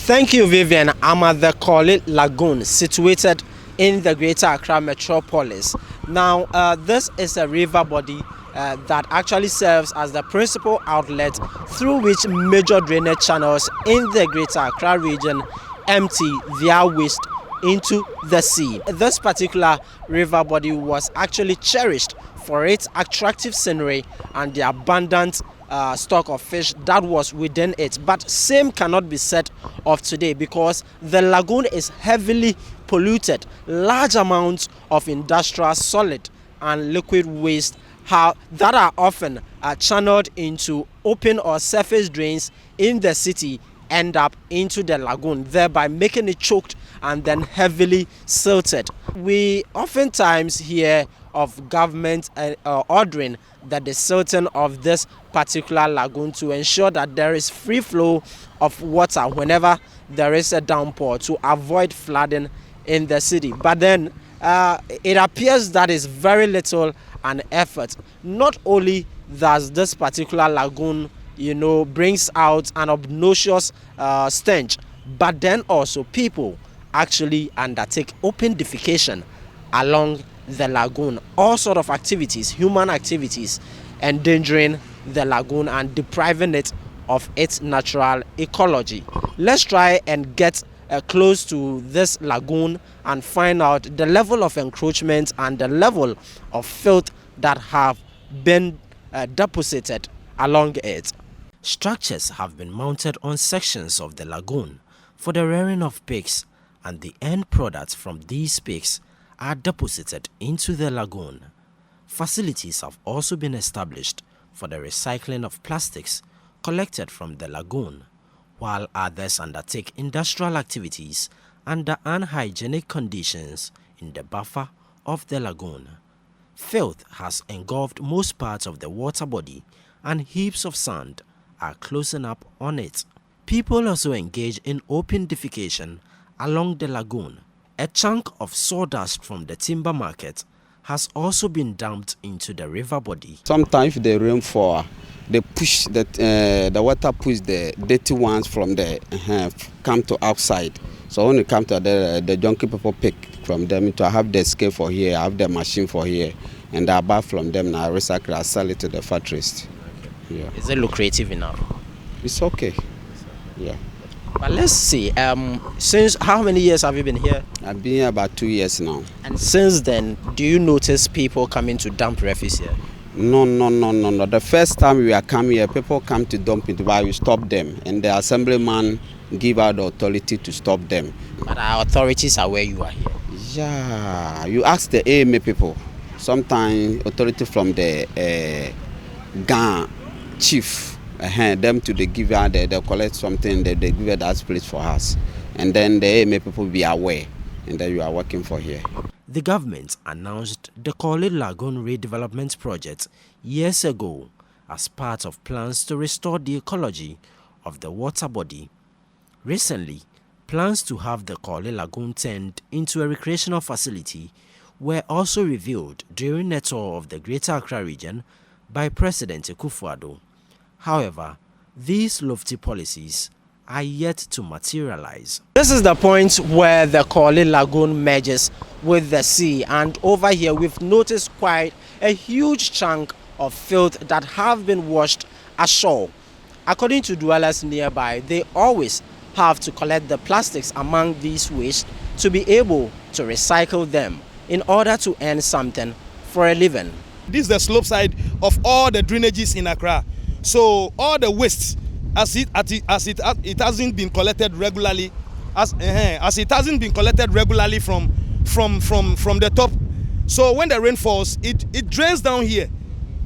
Thank you, Vivian. I'm at the Korle Lagoon, situated in the Greater Accra metropolis. Now, this is a river body that actually serves as the principal outlet through which major drainage channels in the Greater Accra region empty their waste into the sea. This particular river body was actually cherished for its attractive scenery and the abundant stock of fish that was within it. But same cannot be said of today, because the lagoon is heavily polluted. Large amounts of industrial solid and liquid waste that are often channeled into open or surface drains in the city end up into the lagoon, thereby making it choked and then heavily silted. We oftentimes hear of government ordering that the silting of this particular lagoon to ensure that there is free flow of water whenever there is a downpour, to avoid flooding in the city. But then it appears that is very little an effort. Not only does this particular lagoon brings out an obnoxious stench, but then also people actually undertake open defecation along the lagoon. All sort of activities, human activities, endangering the lagoon and depriving it of its natural ecology. Let's try and get close to this lagoon and find out the level of encroachment and the level of filth that have been deposited along it. Structures have been mounted on sections of the lagoon for the rearing of pigs, and the end products from these pigs are deposited into the lagoon. Facilities have also been established for the recycling of plastics collected from the lagoon, while others undertake industrial activities under unhygienic conditions in the buffer of the lagoon. Filth has engulfed most parts of the water body, and heaps of sand are closing up on it. People also engage in open defecation along the lagoon. A chunk of sawdust from the timber market has also been dumped into the river body. Sometimes if the rain fall, they push the water push the dirty ones from the come to outside. So when it come to the junkie people pick from them to have the scale for here, have the machine for here, and I buy from them now, recycle, I sell it to the factories. Yeah. Is it lucrative enough? It's okay. Yeah. But let's see, since how many years have you been here? I've been here about 2 years now. And since then, do you notice people coming to dump refuse here? No. The first time we are coming here, people come to dump it, but we stop them, and the assemblyman give out the authority to stop them. But our authorities are where you are here. Yeah, you ask the AMA people. Sometimes authority from the gang chief, them to the give out, they collect something, they give it that place for us, and then the AMA people be aware, and then you are working for here. The government announced the Korle Lagoon redevelopment project years ago as part of plans to restore the ecology of the water body. Recently, plans to have the Korle Lagoon turned into a recreational facility were also revealed during a tour of the Greater Accra region by President Akufo-Addo. However, these lofty policies are yet to materialize. This is the point where the Korle Lagoon merges with the sea, and over here we've noticed quite a huge chunk of filth that have been washed ashore. According to dwellers nearby, they always have to collect the plastics among these waste to be able to recycle them in order to earn something for a living. This is the slope side of all the drainages in Accra. So all the waste, as it hasn't been collected regularly, as it hasn't been collected regularly from the top. So when the rain falls, it drains down here.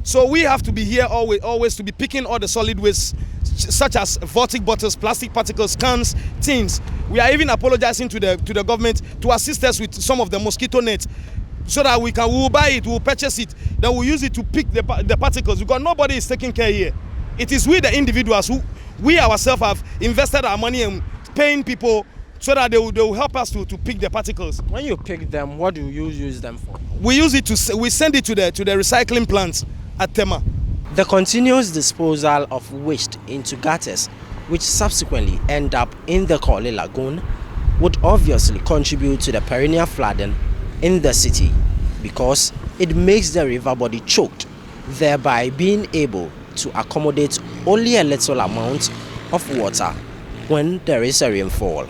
So we have to be here always to be picking all the solid waste, such as vortic bottles, plastic particles, cans, tins. We are even apologizing to the government to assist us with some of the mosquito nets, so that we will buy it, we'll purchase it, then we'll use it to pick the particles, because nobody is taking care here. It is we, the individuals, who we ourselves have invested our money in paying people so that they will help us to pick the particles. When you pick them, what do you use them for? We use it we send it to the recycling plants at Tema. The continuous disposal of waste into gutters which subsequently end up in the Korle Lagoon, would obviously contribute to the perennial flooding in the city because it makes the river body choked, thereby being able to accommodate only a little amount of water when there is a rainfall.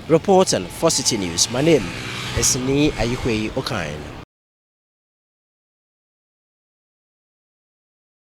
Reporting for Citi News, my name is Ni Ayikwe Okain.